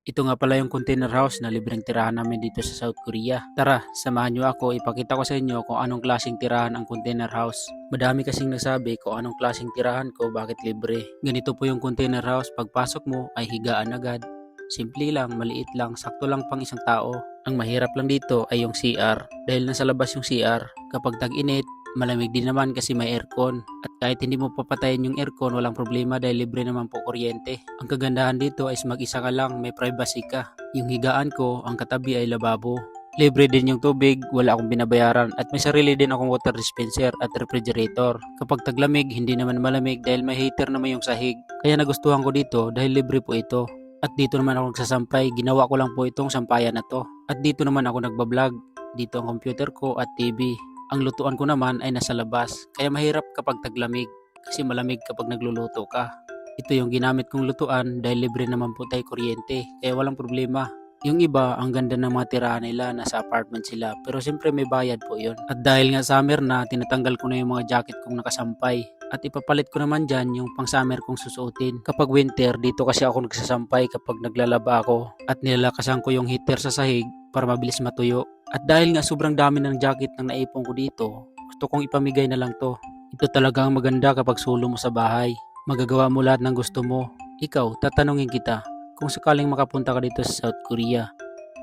Ito nga pala yung container house na libreng tirahan namin dito sa South Korea. Tara, samahan nyo ako, ipakita ko sa inyo kung anong klaseng tirahan ang container house. Madami kasing nagsabi kung anong klaseng tirahan ko, bakit libre. Ganito po yung container house, pagpasok mo ay higaan agad. Simple lang, maliit lang, sakto lang pang isang tao. Ang mahirap lang dito ay yung CR. Dahil nasa labas yung CR, kapag tag-init, malamig din naman kasi may aircon. At kahit hindi mo papatayin yung aircon, walang problema dahil libre naman po kuryente. Ang kagandahan dito ay mag-isa ka lang, may privacy ka. Yung higaan ko, ang katabi ay lababo. Libre din yung tubig, wala akong binabayaran at may sarili din akong water dispenser at refrigerator. Kapag taglamig, hindi naman malamig dahil may heater naman yung sahig. Kaya nagustuhan ko dito dahil libre po ito. At dito naman ako nagsasampay, ginawa ko lang po itong sampayan na to. At dito naman ako nagbablog. Dito ang computer ko at TV. Ang lutuan ko naman ay nasa labas, kaya mahirap kapag taglamig kasi malamig kapag nagluluto ka. Ito yung ginamit kong lutuan dahil libre naman po tayo kuryente, kaya walang problema. Yung iba, ang ganda ng mga tirahan nila, nasa apartment sila, pero siyempre may bayad po yun. At dahil nga summer na, tinatanggal ko na yung mga jacket kong nakasampay. At ipapalit ko naman dyan yung pang summer kong susuotin. Kapag winter, dito kasi ako nagsasampay kapag naglalaba ako at nilalakasan ko yung heater sa sahig para mabilis matuyo. At dahil nga sobrang dami ng jacket nang naipon ko dito, gusto kong ipamigay na lang to. Ito talaga ang maganda kapag solo mo sa bahay. Magagawa mo lahat ng gusto mo. Ikaw, tatanungin kita, kung sakaling makapunta ka dito sa South Korea,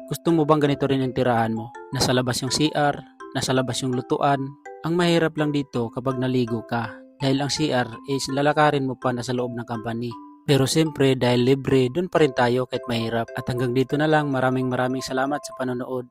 gusto mo bang ganito rin ang tirahan mo? Nasa labas yung CR, nasa labas yung lutuan. Ang mahirap lang dito kapag naligo ka. Dahil ang CR is lalakarin mo pa nasa loob ng company. Pero siyempre dahil libre, dun pa rin tayo kahit mahirap. At hanggang dito na lang, maraming salamat sa panonood.